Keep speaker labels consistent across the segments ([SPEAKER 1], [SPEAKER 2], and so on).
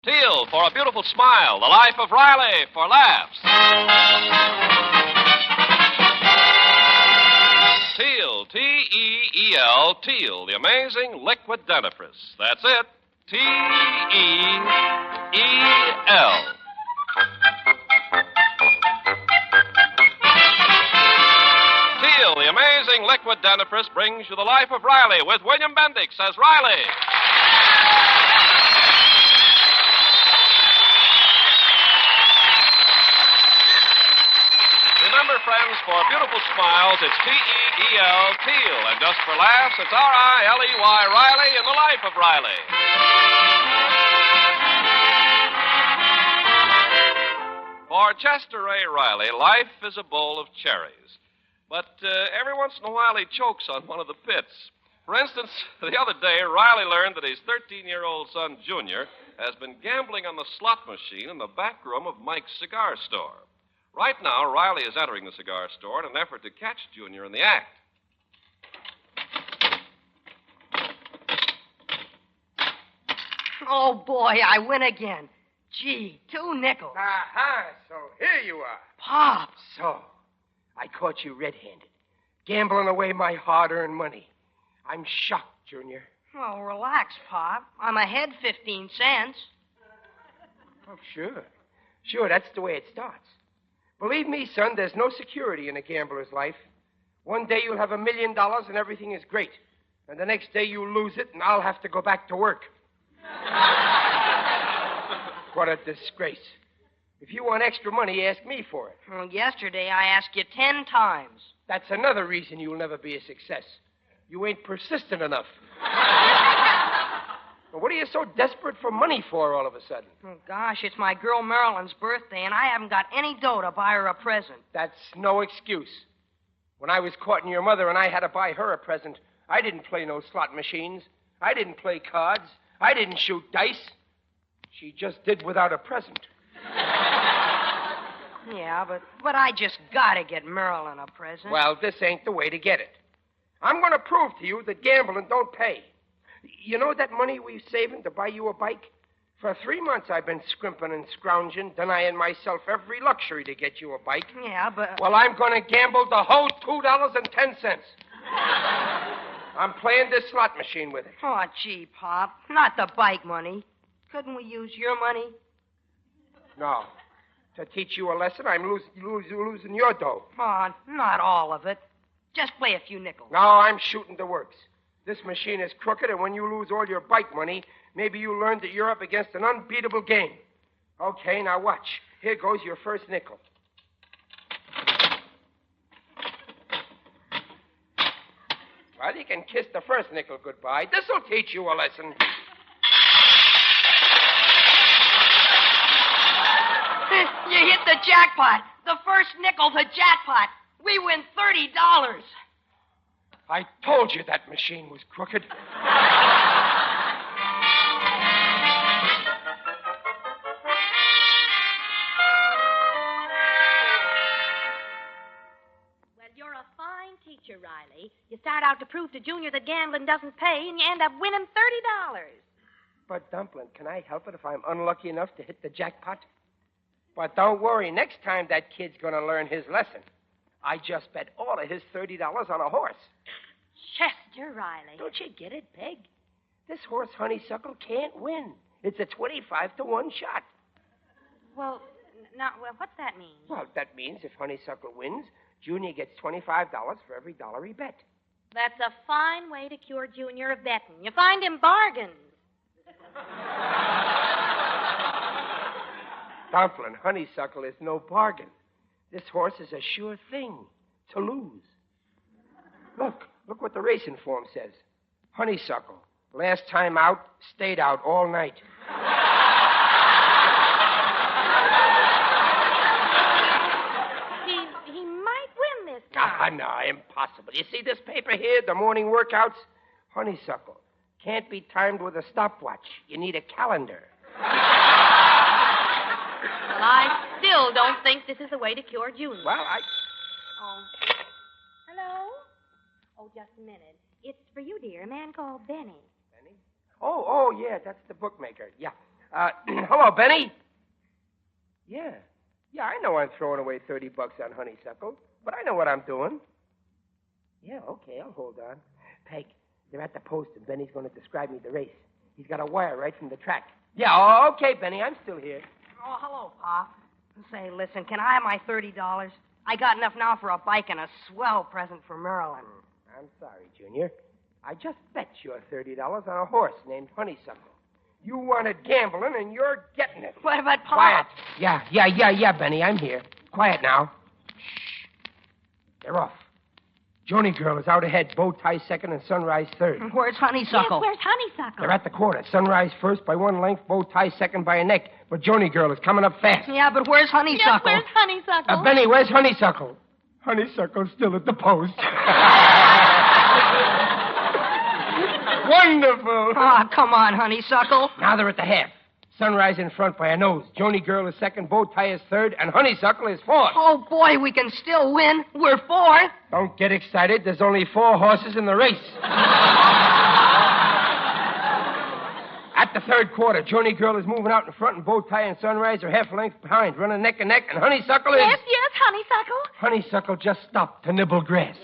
[SPEAKER 1] Teal for a beautiful smile. The Life of Riley for laughs. Teal, T-E-E-L, Teal, the amazing liquid dentifrice. That's it. T-E-E-L. Teal, the amazing liquid dentifrice, brings you The Life of Riley with William Bendix as Riley. Remember, friends, for beautiful smiles, it's T-E-E-L, Teal. And just for laughs, it's R-I-L-E-Y, Riley in The Life of Riley. For Chester A. Riley, life is a bowl of cherries. But every once in a while, he chokes on one of the pits. For instance, the other day, Riley learned that his 13-year-old son, Junior, has been gambling on the slot machine in the back room of Mike's cigar store. Right now, Riley is entering the cigar store in an effort to catch Junior in the act.
[SPEAKER 2] Oh, boy, I win again. Gee, 2 nickels.
[SPEAKER 3] Aha, so here you are.
[SPEAKER 2] Pop.
[SPEAKER 3] So, I caught you red-handed, gambling away my hard-earned money. I'm shocked, Junior.
[SPEAKER 2] Oh, relax, Pop. I'm ahead 15 cents.
[SPEAKER 3] Oh, sure. Sure, that's the way it starts. Believe me, son, there's no security in a gambler's life. One day you'll have $1 million and everything is great. And the next day you lose it and I'll have to go back to work. What a disgrace. If you want extra money, ask me for it.
[SPEAKER 2] Well, yesterday I asked you 10 times.
[SPEAKER 3] That's another reason you'll never be a success. You ain't persistent enough. What are you so desperate for money for all of a sudden?
[SPEAKER 2] Oh, gosh, it's my girl Marilyn's birthday, and I haven't got any dough to buy her a present.
[SPEAKER 3] That's no excuse. When I was courting your mother and I had to buy her a present, I didn't play no slot machines. I didn't play cards. I didn't shoot dice. She just did without a present.
[SPEAKER 2] Yeah, but I just gotta get Marilyn a present.
[SPEAKER 3] Well, this ain't the way to get it. I'm going to prove to you that gambling don't pay. You know that money we're saving to buy you a bike? For 3 months I've been scrimping and scrounging, denying myself every luxury to get you a bike.
[SPEAKER 2] Yeah, but...
[SPEAKER 3] Well, I'm going to gamble the whole $2.10. I'm playing this slot machine with it.
[SPEAKER 2] Oh, gee, Pop. Not the bike money. Couldn't we use your money?
[SPEAKER 3] No. To teach you a lesson, I'm losing your dough.
[SPEAKER 2] Oh, not all of it. Just play a few nickels.
[SPEAKER 3] No, I'm shooting the works. This machine is crooked, and when you lose all your bike money, maybe you learn that you're up against an unbeatable game. Okay, now watch. Here goes your first nickel. Well, you can kiss the first nickel goodbye. This'll teach you a lesson.
[SPEAKER 2] You hit the jackpot. The first nickel's a jackpot. We win $30.
[SPEAKER 3] I told you that machine was crooked.
[SPEAKER 4] Well, you're a fine teacher, Riley. You start out to prove to Junior that gambling doesn't pay, and you end up winning $30.
[SPEAKER 3] But, Dumpling, can I help it if I'm unlucky enough to hit the jackpot? But don't worry. Next time that kid's going to learn his lesson. I just bet all of his $30 on a horse.
[SPEAKER 4] Chester, Riley.
[SPEAKER 3] Don't you get it, Peg? This horse, Honeysuckle, can't win. It's a 25-to-1 shot.
[SPEAKER 4] Well, what's that mean?
[SPEAKER 3] Well, that means if Honeysuckle wins, Junior gets $25 for every dollar he bet.
[SPEAKER 4] That's a fine way to cure Junior of betting. You find him bargains.
[SPEAKER 3] Dumpling, Honeysuckle is no bargain. This horse is a sure thing to lose. Look what the racing form says. Honeysuckle, last time out, stayed out all night.
[SPEAKER 4] He might win this time.
[SPEAKER 3] No, impossible. You see this paper here, the morning workouts? Honeysuckle. Can't be timed with a stopwatch. You need a calendar.
[SPEAKER 4] Well, I still don't think this is the way to cure Junior.
[SPEAKER 3] Well,
[SPEAKER 4] Oh. Hello? Oh, just a minute. It's for you, dear. A man called Benny.
[SPEAKER 3] Benny? Oh, yeah, that's the bookmaker. Yeah. Hello, Benny. Yeah. Yeah, I know I'm throwing away $30 on honeysuckle, but I know what I'm doing. Yeah, okay, I'll hold on. Peg, they're at the post, and Benny's going to describe me the race. He's got a wire right from the track. Yeah, okay, Benny, I'm still here.
[SPEAKER 2] Oh, hello, Pa. Say, listen, can I have my $30? I got enough now for a bike and a swell present for Marilyn.
[SPEAKER 3] I'm sorry, Junior. I just bet your $30 on a horse named Honeysuckle. You wanted gambling, and you're getting it.
[SPEAKER 2] What about Pa?
[SPEAKER 3] Quiet. Yeah, Benny, I'm here. Quiet now. Shh. They're off. Joni girl is out ahead, bow tie second and Sunrise third.
[SPEAKER 2] Where's Honeysuckle?
[SPEAKER 4] Yes, where's Honeysuckle?
[SPEAKER 3] They're at the quarter. Sunrise first by one length, bow tie second by a neck. But Joni girl is coming up fast.
[SPEAKER 2] Yeah, but where's Honeysuckle?
[SPEAKER 4] Yes, where's Honeysuckle?
[SPEAKER 3] Benny, where's Honeysuckle? Honeysuckle's still at the post. Wonderful.
[SPEAKER 2] Oh, come on, Honeysuckle.
[SPEAKER 3] Now they're at the half. Sunrise in front by a nose. Joni girl is second, bow tie is third, and Honeysuckle is fourth.
[SPEAKER 2] Oh, boy, we can still win. We're fourth.
[SPEAKER 3] Don't get excited. There's only 4 horses in the race. At the third quarter, Joni girl is moving out in front, and bow tie and Sunrise are half a length behind, running neck and neck, and Honeysuckle is...
[SPEAKER 4] Yes, Honeysuckle.
[SPEAKER 3] Honeysuckle just stopped to nibble grass.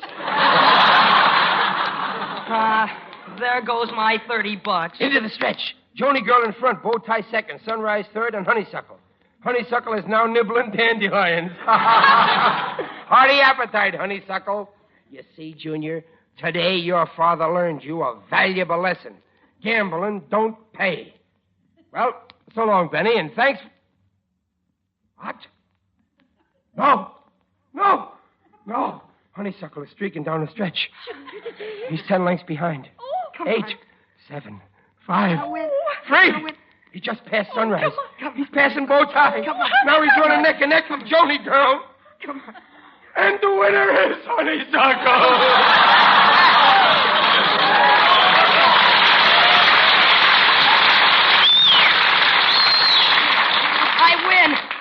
[SPEAKER 2] There goes my $30.
[SPEAKER 3] Into the stretch. Joni girl in front, bow tie second, Sunrise third, and Honeysuckle. Honeysuckle is now nibbling dandelions. Hearty appetite, Honeysuckle. You see, Junior, today your father learned you a valuable lesson. Gambling don't pay. Well, so long, Benny, and thanks. What? No. Honeysuckle is streaking down the stretch. He's 10 lengths behind.
[SPEAKER 2] Oh, come
[SPEAKER 3] 8,
[SPEAKER 2] on.
[SPEAKER 3] 7, 5,
[SPEAKER 2] I'll win.
[SPEAKER 3] 3.
[SPEAKER 2] I'll win.
[SPEAKER 3] He just passed Sunrise.
[SPEAKER 2] Come on.
[SPEAKER 3] He's passing bow tie.
[SPEAKER 2] Come on.
[SPEAKER 3] Now he's running neck and neck with Joni girl.
[SPEAKER 2] Come on.
[SPEAKER 3] And the winner is Honeysuckle.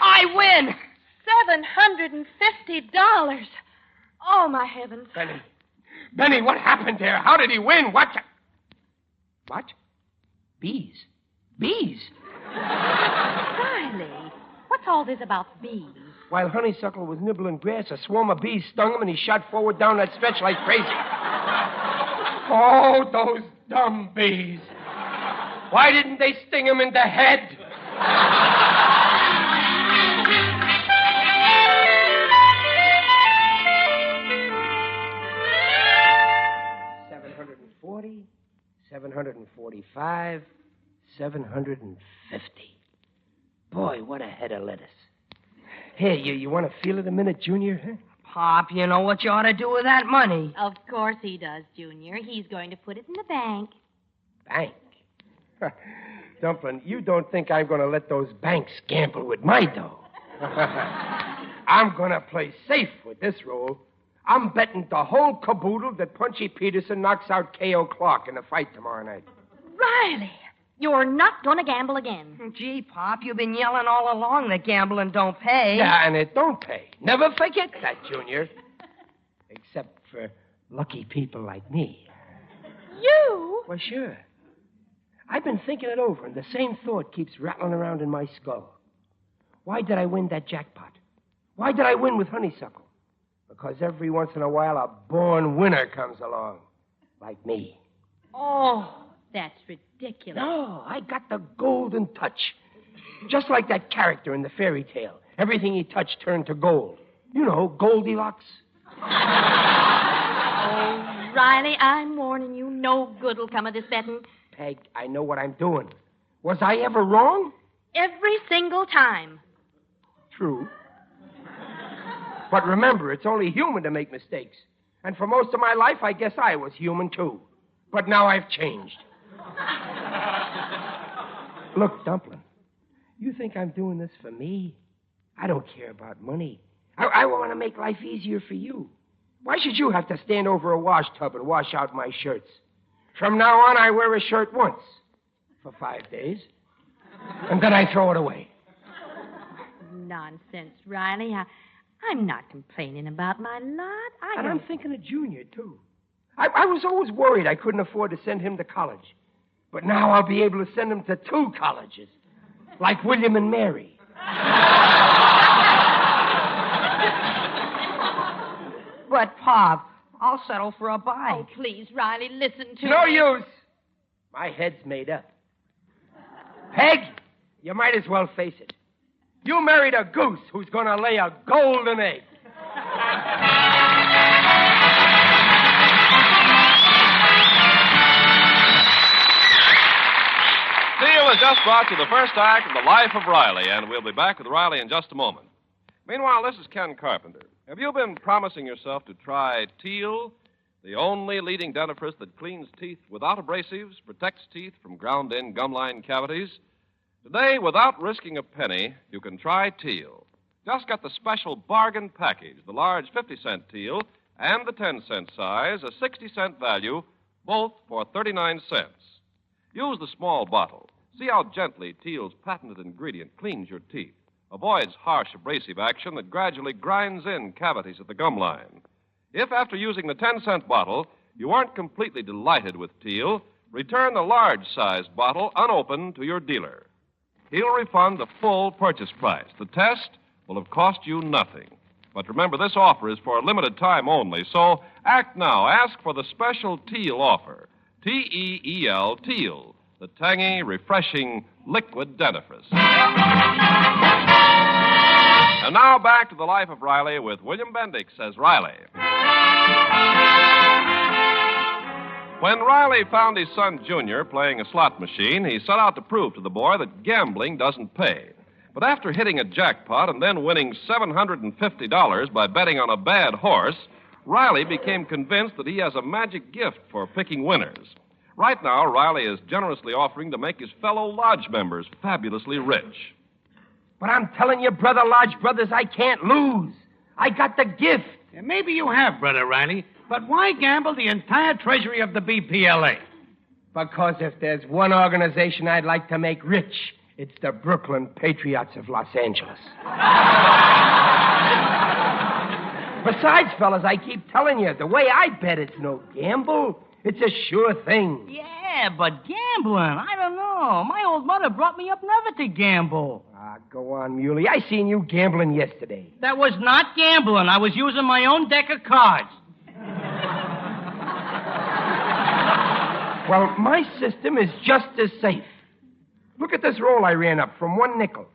[SPEAKER 2] I win.
[SPEAKER 4] $750. Oh, my heavens.
[SPEAKER 3] Benny, what happened there? How did he win? What? Bees.
[SPEAKER 4] Riley, what's all this about bees?
[SPEAKER 3] While Honeysuckle was nibbling grass, a swarm of bees stung him, and he shot forward down that stretch like crazy. Oh, those dumb bees. Why didn't they sting him in the head? $745, $750. Boy, what a head of lettuce. Here, you want to feel it a minute, Junior? Huh?
[SPEAKER 2] Pop, you know what you ought to do with that money?
[SPEAKER 4] Of course he does, Junior. He's going to put it in the bank.
[SPEAKER 3] Bank? Dumplin', you don't think I'm going to let those banks gamble with my dough. I'm going to play safe with this roll. I'm betting the whole caboodle that Punchy Peterson knocks out K.O. Clark in the fight tomorrow night.
[SPEAKER 4] Riley, you're not going to gamble again.
[SPEAKER 2] Gee, Pop, you've been yelling all along that gambling don't pay.
[SPEAKER 3] Yeah, and it don't pay. Never forget that, Junior. Except for lucky people like me.
[SPEAKER 4] You?
[SPEAKER 3] Well, sure. I've been thinking it over, and the same thought keeps rattling around in my skull. Why did I win that jackpot? Why did I win with Honeysuckle? Because every once in a while a born winner comes along. Like me.
[SPEAKER 4] Oh, that's ridiculous.
[SPEAKER 3] No, I got the golden touch. Just like that character in the fairy tale. Everything he touched turned to gold. You know, Goldilocks.
[SPEAKER 4] Oh, Riley, I'm warning you. No good will come of this betting.
[SPEAKER 3] Peg, I know what I'm doing. Was I ever wrong?
[SPEAKER 4] Every single time.
[SPEAKER 3] True. But remember, it's only human to make mistakes. And for most of my life, I guess I was human, too. But now I've changed. Look, Dumplin', you think I'm doing this for me? I don't care about money. I want to make life easier for you. Why should you have to stand over a wash tub and wash out my shirts? From now on, I wear a shirt once for 5 days, and then I throw it away.
[SPEAKER 4] Nonsense, Riley. I'm not complaining about my lot.
[SPEAKER 3] And I'm thinking of Junior, too. I was always worried I couldn't afford to send him to college. But now I'll be able to send him to 2 colleges. Like William and Mary.
[SPEAKER 2] But, Pop, I'll settle for a bike.
[SPEAKER 4] Oh, please, Riley, listen to
[SPEAKER 3] No
[SPEAKER 4] me.
[SPEAKER 3] use. My head's made up. Peg, you might as well face it. You married a goose who's going to lay a golden egg.
[SPEAKER 1] Steel has just brought you the first act of The Life of Riley, and we'll be back with Riley in just a moment. Meanwhile, this is Ken Carpenter. Have you been promising yourself to try Teal, the only leading dentifrice that cleans teeth without abrasives, protects teeth from ground-in gum-line cavities? Today, without risking a penny, you can try Teal. Just get the special bargain package, the large 50-cent Teal and the 10-cent size, a 60-cent value, both for 39 cents. Use the small bottle. See how gently Teal's patented ingredient cleans your teeth, avoids harsh abrasive action that gradually grinds in cavities at the gum line. If after using the 10-cent bottle you aren't completely delighted with Teal, return the large-sized bottle unopened to your dealer. He'll refund the full purchase price. The test will have cost you nothing. But remember, this offer is for a limited time only, so act now. Ask for the special Teal offer. T-E-E-L, Teal, the tangy, refreshing liquid dentifrice. And now back to The Life of Riley with William Bendix as Riley. When Riley found his son Junior playing a slot machine, he set out to prove to the boy that gambling doesn't pay. But after hitting a jackpot and then winning $750 by betting on a bad horse, Riley became convinced that he has a magic gift for picking winners. Right now, Riley is generously offering to make his fellow lodge members fabulously rich.
[SPEAKER 3] But I'm telling you, Brother Lodge Brothers, I can't lose. I got the gift.
[SPEAKER 5] Yeah, maybe you have, Brother Riley, but why gamble the entire treasury of the BPLA?
[SPEAKER 3] Because if there's one organization I'd like to make rich, it's the Brooklyn Patriots of Los Angeles. Besides, fellas, I keep telling you, the way I bet, it's no gamble. It's a sure thing.
[SPEAKER 6] Yeah, but gambling, I don't know. My old mother brought me up never to gamble.
[SPEAKER 3] Ah, go on, Muley. I seen you gambling yesterday.
[SPEAKER 6] That was not gambling. I was using my own deck of cards.
[SPEAKER 3] Well, my system is just as safe. Look at this roll I ran up from 1 nickel.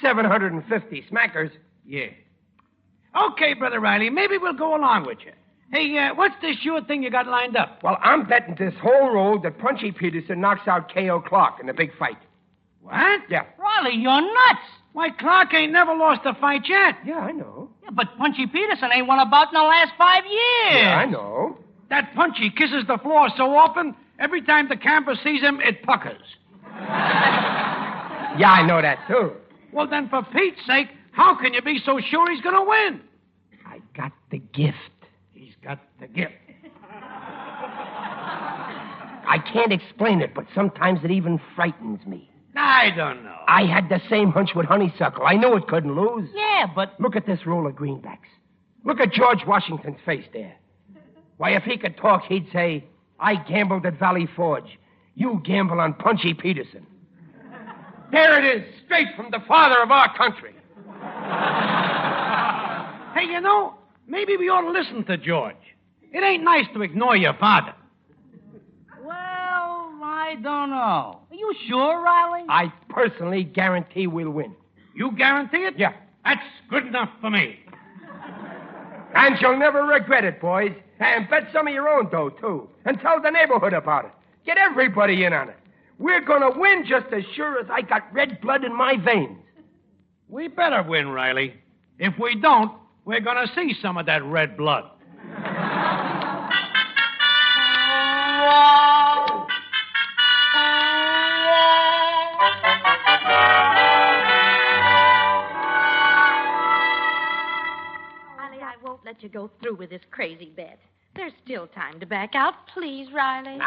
[SPEAKER 3] 750 smackers.
[SPEAKER 5] Yeah. Okay, Brother Riley, maybe we'll go along with you. Hey, what's this sure thing you got lined up?
[SPEAKER 3] Well, I'm betting this whole roll that Punchy Peterson knocks out K.O. Clark in the big fight.
[SPEAKER 5] What?
[SPEAKER 3] Yeah.
[SPEAKER 6] Riley, you're nuts.
[SPEAKER 5] Why, Clark ain't never lost a fight yet.
[SPEAKER 3] Yeah, I know.
[SPEAKER 6] Yeah, but Punchy Peterson ain't won a bout in the last 5 years.
[SPEAKER 3] Yeah, I know.
[SPEAKER 5] That Punchy kisses the floor so often, every time the camera sees him, it puckers.
[SPEAKER 3] Yeah, I know that, too.
[SPEAKER 5] Well, then, for Pete's sake, how can you be so sure he's going to win?
[SPEAKER 3] I got the gift.
[SPEAKER 5] He's got the gift.
[SPEAKER 3] I can't explain it, but sometimes it even frightens me.
[SPEAKER 5] I don't know.
[SPEAKER 3] I had the same hunch with Honeysuckle. I knew it couldn't lose.
[SPEAKER 6] Yeah, but...
[SPEAKER 3] Look at this roll of greenbacks. Look at George Washington's face there. Why, if he could talk, he'd say, I gambled at Valley Forge. You gamble on Punchy Peterson. There it is, straight from the father of our country.
[SPEAKER 5] Hey, you know, maybe we ought to listen to George. It ain't nice to ignore your father.
[SPEAKER 6] Well, I don't know. Are you sure, Riley?
[SPEAKER 3] I personally guarantee we'll win.
[SPEAKER 5] You guarantee it?
[SPEAKER 3] Yeah.
[SPEAKER 5] That's good enough for me.
[SPEAKER 3] And you'll never regret it, boys. And bet some of your own dough, too. And tell the neighborhood about it. Get everybody in on it. We're going to win just as sure as I got red blood in my veins.
[SPEAKER 5] We better win, Riley. If we don't, we're going to see some of that red blood.
[SPEAKER 4] Riley, I won't let you go through with this crazy bet. There's still time to back out. Please, Riley.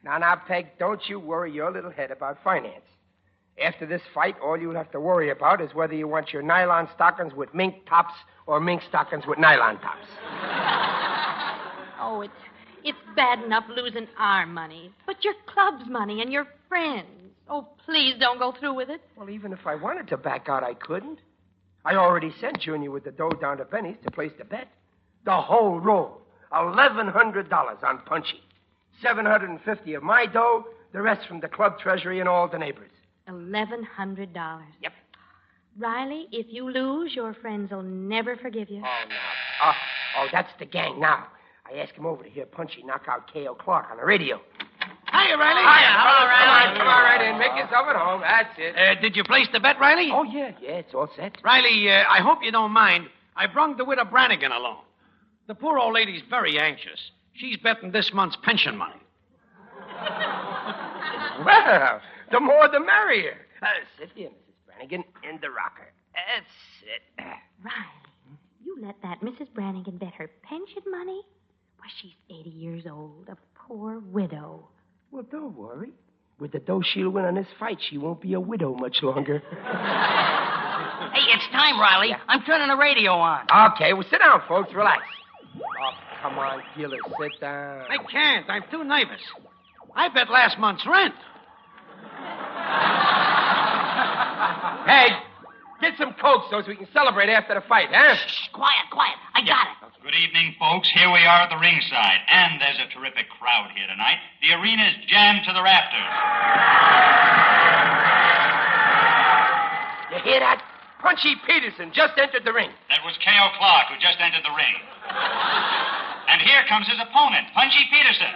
[SPEAKER 3] Now, Peg, don't you worry your little head about finance. After this fight, all you'll have to worry about is whether you want your nylon stockings with mink tops or mink stockings with nylon tops.
[SPEAKER 4] Oh, it's bad enough losing our money, but your club's money and your friends. Oh, please don't go through with it.
[SPEAKER 3] Well, even if I wanted to back out, I couldn't. I already sent Junior with the dough down to Benny's to place the bet. The whole roll. $1,100 on Punchy. $750 of my dough, the rest from the club treasury and all the neighbors.
[SPEAKER 4] $1,100.
[SPEAKER 3] Yep.
[SPEAKER 4] Riley, if you lose, your friends will never forgive you.
[SPEAKER 3] Oh, no. Oh, that's the gang now. I asked him over to hear Punchy knock out K.O. Clark on the radio.
[SPEAKER 5] Hiya, Riley.
[SPEAKER 3] Hello, Riley. Come on right in. Make yourself at home. That's it.
[SPEAKER 5] Did you place the bet, Riley?
[SPEAKER 3] Oh, yeah, it's all set.
[SPEAKER 5] Riley, I hope you don't mind. I brung the widow Brannigan along. The poor old lady's very anxious. She's betting this month's pension money.
[SPEAKER 3] Well, the more the merrier. Sit here, Mrs. Brannigan, in the rocker. Sit.
[SPEAKER 4] Riley, you let that Mrs. Brannigan bet her pension money? Why, she's 80 years old, a poor widow.
[SPEAKER 3] Well, don't worry. With the dough she'll win on this fight, she won't be a widow much longer.
[SPEAKER 6] Hey, it's time, Riley. Yeah. I'm turning the radio on.
[SPEAKER 3] Okay, well, sit down, folks. Relax. Oh, come on, Gillis, sit down.
[SPEAKER 5] I can't. I'm too nervous. I bet last month's rent.
[SPEAKER 3] Hey, get some Coke so we can celebrate after the fight, huh?
[SPEAKER 6] Shh, quiet. I got it.
[SPEAKER 7] Good evening, folks. Here we are at the ringside, and there's a terrific crowd here tonight. The arena's jammed to the rafters.
[SPEAKER 3] You hear that? Punchy Peterson just entered the ring.
[SPEAKER 7] That was K.O. Clark, who just entered the ring. And here comes his opponent, Punchy Peterson.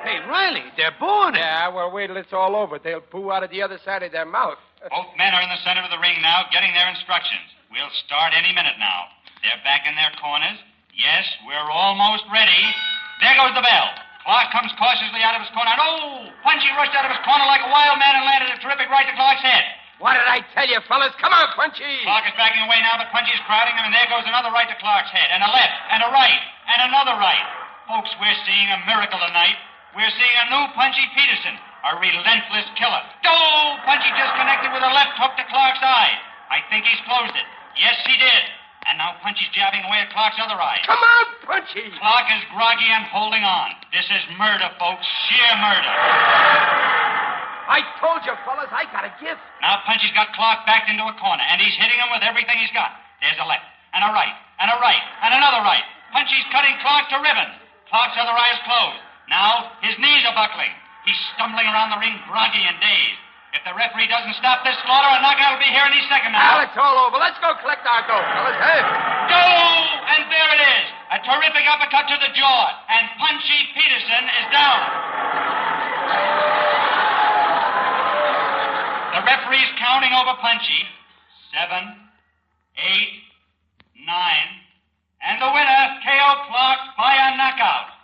[SPEAKER 5] Hey, Riley, they're booing it.
[SPEAKER 3] Yeah, well, wait till it's all over. They'll boo out of the other side of their mouth.
[SPEAKER 7] Both men are in the center of the ring now, getting their instructions. We'll start any minute now. They're back in their corners. Yes, we're almost ready. There goes the bell. Clark comes cautiously out of his corner. And, oh, Punchy rushed out of his corner like a wild man and landed a terrific right to Clark's head.
[SPEAKER 3] What did I tell you, fellas? Come on, Punchy.
[SPEAKER 7] Clark is backing away now, but Punchy's crowding him, and there goes another right to Clark's head, and a left, and a right, and another right. Folks, we're seeing a miracle tonight. We're seeing a new Punchy Peterson, a relentless killer. Oh, Punchy just connected with a left hook to Clark's eye. I think he's closed it. Yes, he did. And now Punchy's jabbing away at Clark's other eye.
[SPEAKER 3] Come on, Punchy.
[SPEAKER 7] Clark is groggy and holding on. This is murder, folks. Sheer murder.
[SPEAKER 3] I told you, fellas, I got a gift.
[SPEAKER 7] Now Punchy's got Clark backed into a corner, and he's hitting him with everything he's got. There's a left, and a right, and a right, and another right. Punchy's cutting Clark to ribbons. Clark's other eye is closed. Now his knees are buckling. He's stumbling around the ring, groggy and dazed. If the referee doesn't stop this slaughter, a knockout will be here any second now.
[SPEAKER 3] Well, it's all over. Let's go collect our dough, fellas, huh?
[SPEAKER 7] Go! And there it is. A terrific uppercut to the jaw. And Punchy Peterson is down. The referee's counting over Punchy. 7, 8, 9. And the winner, K.O. Clark, by a knockout.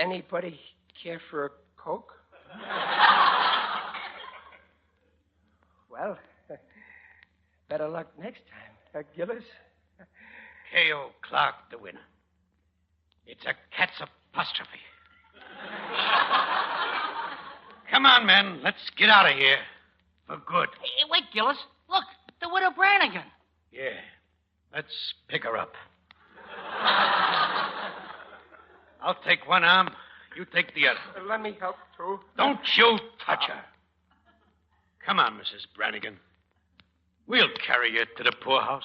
[SPEAKER 3] Anybody care for a Coke? Well, better luck next time, Gillis.
[SPEAKER 5] K.O. Clark, the winner. It's a cat's apostrophe. Come on, men. Let's get out of here. For good.
[SPEAKER 6] Hey, wait, Gillis. Look, the widow Brannigan.
[SPEAKER 5] Yeah. Let's pick her up. I'll take one arm. You take the other.
[SPEAKER 3] Let me help, too.
[SPEAKER 5] Don't you touch her. Come on, Mrs. Brannigan. We'll carry you to the poorhouse.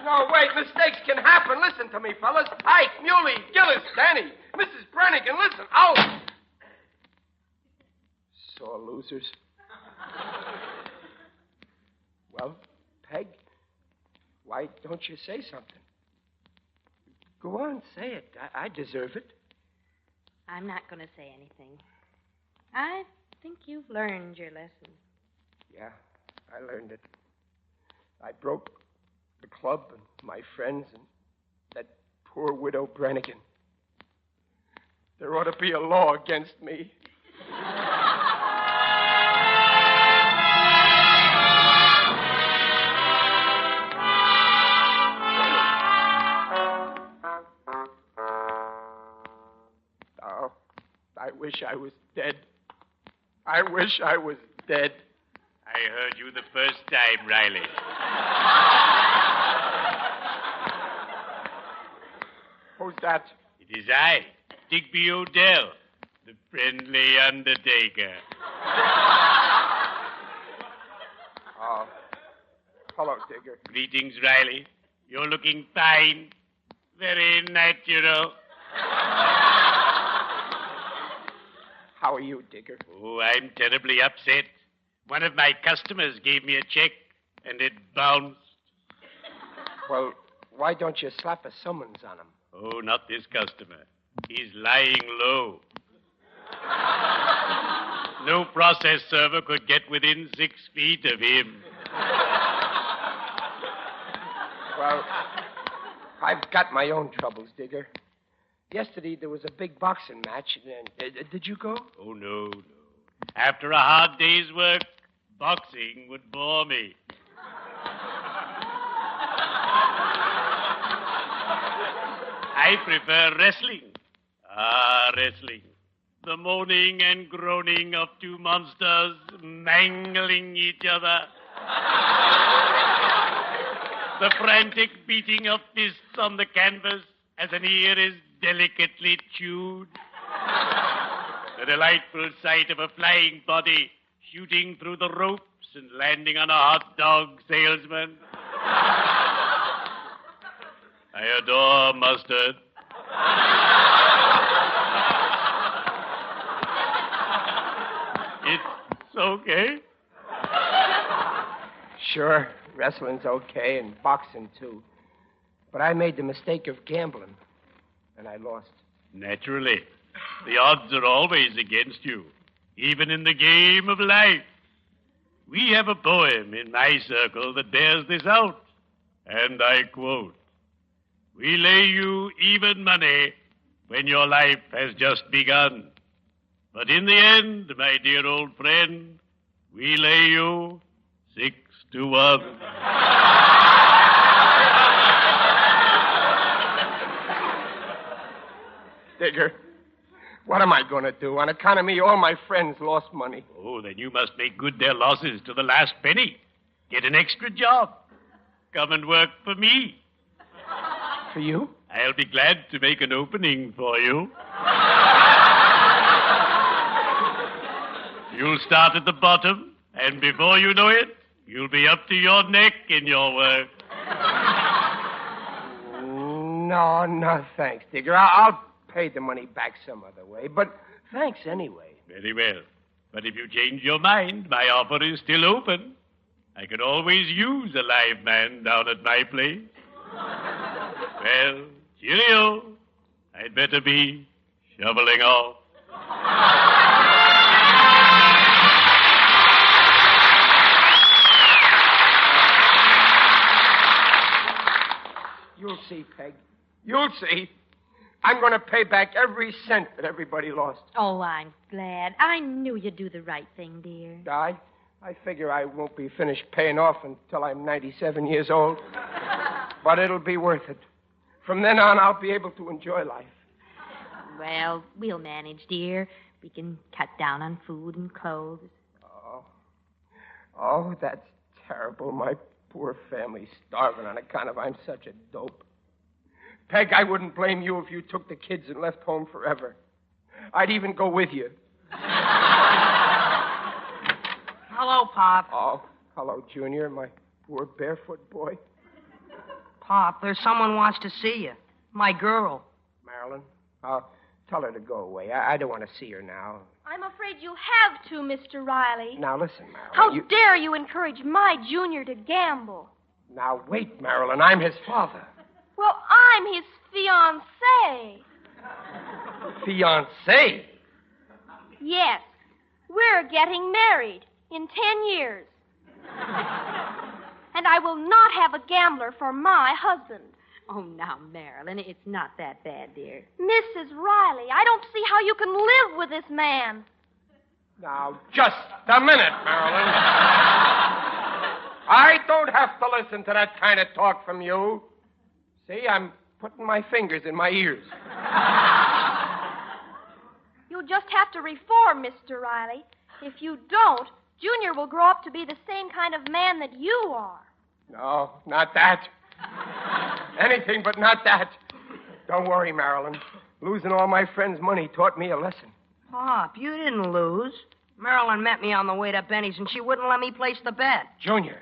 [SPEAKER 3] No, wait. Mistakes can happen. Listen to me, fellas. Ike, Muley, Gillis, Danny, Mrs. Brannigan, listen. I'll... Sore losers. Well, Peg, why don't you say something? Go on, say it. I deserve it.
[SPEAKER 4] I'm not going to say anything. I think you've learned your lesson.
[SPEAKER 3] Yeah, I learned it. I broke the club and my friends and that poor widow Brannigan. There ought to be a law against me. I wish I was dead. I wish I was dead.
[SPEAKER 8] I heard you the first time, Riley.
[SPEAKER 3] Who's that?
[SPEAKER 8] It is I, Digby Odell, the friendly undertaker.
[SPEAKER 3] Oh. Hello, Digger.
[SPEAKER 8] Greetings, Riley. You're looking fine. Very natural.
[SPEAKER 3] How are you, Digger?
[SPEAKER 8] Oh, I'm terribly upset. One of my customers gave me a check, and it bounced.
[SPEAKER 3] Well, why don't you slap a summons on him?
[SPEAKER 8] Oh, not this customer. He's lying low. No process server could get within 6 feet of him.
[SPEAKER 3] Well, I've got my own troubles, Digger. Yesterday there was a big boxing match, and did you go?
[SPEAKER 8] Oh, no. After a hard day's work, boxing would bore me. I prefer wrestling. Wrestling. The moaning and groaning of two monsters mangling each other. The frantic beating of fists on the canvas as an ear is delicately chewed. The delightful sight of a flying body shooting through the ropes and landing on a hot dog salesman. I adore mustard. It's okay.
[SPEAKER 3] Sure, wrestling's okay and boxing, too. But I made the mistake of gambling, and I lost.
[SPEAKER 8] Naturally. The odds are always against you, even in the game of life. We have a poem in my circle that bears this out, and I quote, "We lay you even money when your life has just begun. But in the end, my dear old friend, we lay you 6-1.
[SPEAKER 3] Digger, what am I going to do? On account of me, all my friends lost money.
[SPEAKER 8] Oh, then you must make good their losses to the last penny. Get an extra job. Come and work for me.
[SPEAKER 3] For you?
[SPEAKER 8] I'll be glad to make an opening for you. You'll start at the bottom, and before you know it, you'll be up to your neck in your work.
[SPEAKER 3] No, thanks, Digger. I'll pay the money back some other way, but thanks anyway.
[SPEAKER 8] Very well. But if you change your mind, my offer is still open. I could always use a live man down at my place. Well, cheerio. I'd better be shoveling off.
[SPEAKER 3] You'll see, Peg. You'll see. I'm going to pay back every cent that everybody lost.
[SPEAKER 4] Oh, I'm glad. I knew you'd do the right thing, dear.
[SPEAKER 3] I figure I won't be finished paying off until I'm 97 years old. But it'll be worth it. From then on, I'll be able to enjoy life.
[SPEAKER 4] Well, we'll manage, dear. We can cut down on food and clothes.
[SPEAKER 3] Oh, that's terrible. My poor family's starving on account of I'm such a dope. Peg, I wouldn't blame you if you took the kids and left home forever. I'd even go with you.
[SPEAKER 2] Hello, Pop.
[SPEAKER 3] Oh, hello, Junior, my poor barefoot boy.
[SPEAKER 2] Pop, there's someone wants to see you. My girl.
[SPEAKER 3] Marilyn, tell her to go away. I don't want to see her now.
[SPEAKER 9] I'm afraid you have to, Mr. Riley.
[SPEAKER 3] Now, listen, Marilyn.
[SPEAKER 9] How dare you encourage my junior to gamble?
[SPEAKER 3] Now, wait, Marilyn. I'm his father.
[SPEAKER 9] Well, I'm his fiancée.
[SPEAKER 3] Fiancé?
[SPEAKER 9] Yes. We're getting married in 10 years. And I will not have a gambler for my husband.
[SPEAKER 4] Oh, now, Marilyn, it's not that bad, dear.
[SPEAKER 9] Mrs. Riley, I don't see how you can live with this man.
[SPEAKER 3] Now, just a minute, Marilyn. I don't have to listen to that kind of talk from you. See, I'm putting my fingers in my ears.
[SPEAKER 9] You'll just have to reform, Mr. Riley. If you don't, Junior will grow up to be the same kind of man that you are.
[SPEAKER 3] No, not that. Anything but not that. Don't worry, Marilyn. Losing all my friends' money taught me a lesson.
[SPEAKER 2] Pop, you didn't lose. Marilyn met me on the way to Benny's, and she wouldn't let me place the bet.
[SPEAKER 3] Junior,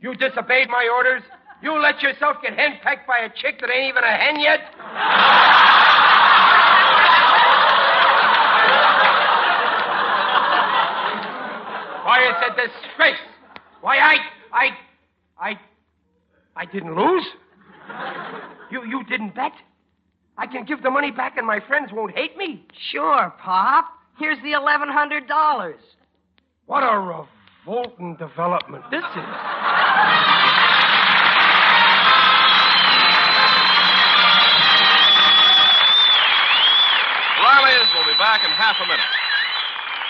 [SPEAKER 3] you disobeyed my orders? You let yourself get henpecked by a chick that ain't even a hen yet? Why, it's a disgrace. Why, I didn't lose. You didn't bet? I can give the money back and my friends won't hate me?
[SPEAKER 2] Sure, Pop. Here's the $1,100.
[SPEAKER 3] What a revolting development this is.
[SPEAKER 1] Riley's will be back in half a minute.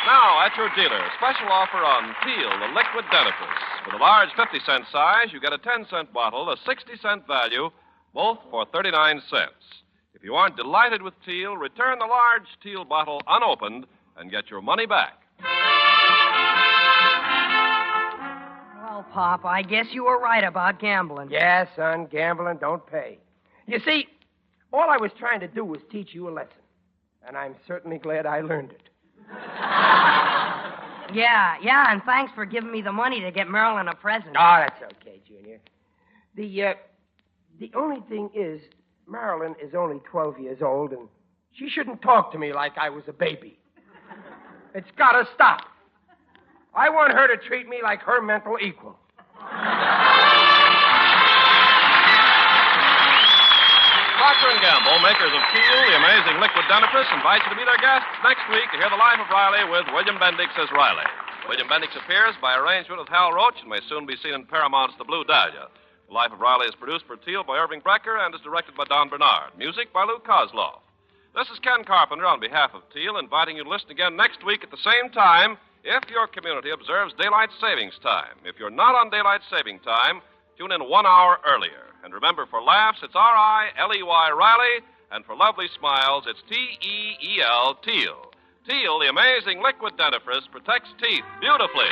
[SPEAKER 1] Now, at your dealer, special offer on Teal, the liquid dentifrice. For the large 50-cent size, you get a 10-cent bottle, a 60-cent value, both for 39 cents. If you aren't delighted with Teal, return the large Teal bottle unopened and get your money back.
[SPEAKER 2] Well, Pop, I guess you were right about gambling.
[SPEAKER 3] Yeah, son, gambling don't pay. You see, all I was trying to do was teach you a lesson. And I'm certainly glad I learned it.
[SPEAKER 2] Yeah, and thanks for giving me the money to get Marilyn a present.
[SPEAKER 3] Oh, that's okay, Junior. The only thing is, Marilyn is only 12 years old, and she shouldn't talk to me like I was a baby. It's got to stop. I want her to treat me like her mental equal.
[SPEAKER 1] Procter & Gamble, makers of Teal, the amazing liquid dentifrice, invite you to be their guests next week to hear the life of Riley with William Bendix as Riley. William Bendix appears by arrangement with Hal Roach and may soon be seen in Paramount's The Blue Dahlia. The Life of Riley is produced for Teal by Irving Brecher and is directed by Don Bernard. Music by Lou Kozloff. This is Ken Carpenter on behalf of Teal, inviting you to listen again next week at the same time if your community observes daylight savings time. If you're not on daylight saving time, tune in 1 hour earlier. And remember, for laughs, it's R-I-L-E-Y, Riley, and for lovely smiles, it's T-E-E-L, Teal. Teal, the amazing liquid dentifrice, protects teeth beautifully.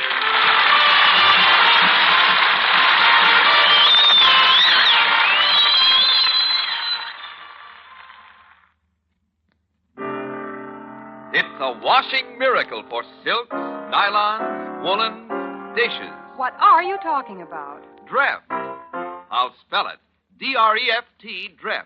[SPEAKER 10] It's a washing miracle for silks, nylons, woolens, dishes.
[SPEAKER 11] What are you talking about?
[SPEAKER 10] Dreft. I'll spell it. D-R-E-F-T, Dreft.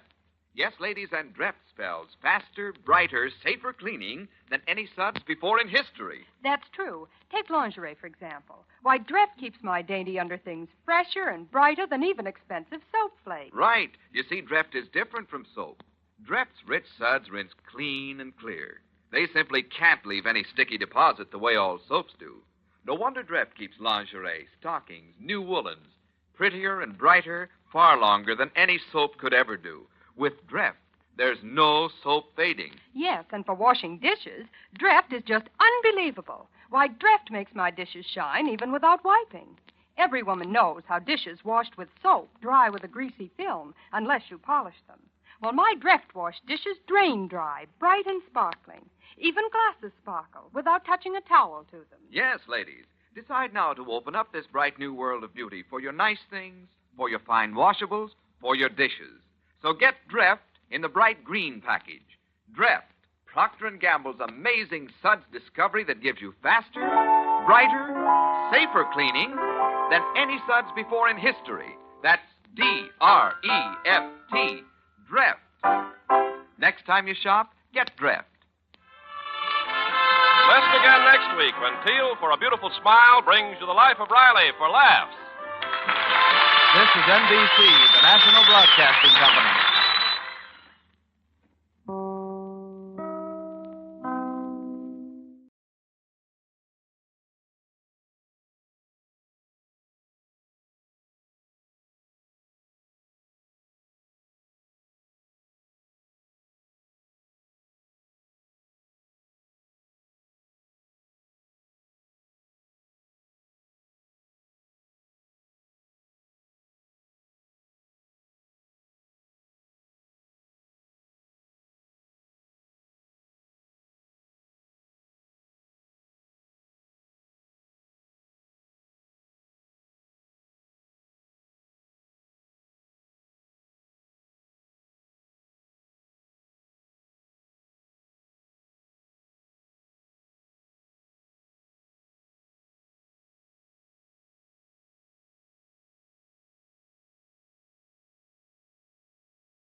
[SPEAKER 10] Yes, ladies, and Dreft spells faster, brighter, safer cleaning than any suds before in history.
[SPEAKER 11] That's true. Take lingerie, for example. Why, Dreft keeps my dainty underthings fresher and brighter than even expensive soap flakes.
[SPEAKER 10] Right. You see, Dreft is different from soap. Dreft's rich suds rinse clean and clear. They simply can't leave any sticky deposit the way all soaps do. No wonder Dreft keeps lingerie, stockings, new woolens prettier and brighter far longer than any soap could ever do. With Dreft, there's no soap fading.
[SPEAKER 11] Yes, and for washing dishes, Dreft is just unbelievable. Why, Dreft makes my dishes shine even without wiping. Every woman knows how dishes washed with soap dry with a greasy film unless you polish them. Well, my Dreft wash dishes drain dry, bright and sparkling. Even glasses sparkle without touching a towel to them.
[SPEAKER 10] Yes, ladies. Decide now to open up this bright new world of beauty for your nice things, for your fine washables, for your dishes. So get Dreft in the bright green package. Dreft, Procter & Gamble's amazing suds discovery that gives you faster, brighter, safer cleaning than any suds before in history. That's D-R-E-F-T, Dreft. Next time you shop, get Dreft.
[SPEAKER 1] Listen again next week when Teal, for a beautiful smile, brings you the life of Riley for laughs.
[SPEAKER 12] This is NBC, the National Broadcasting Company.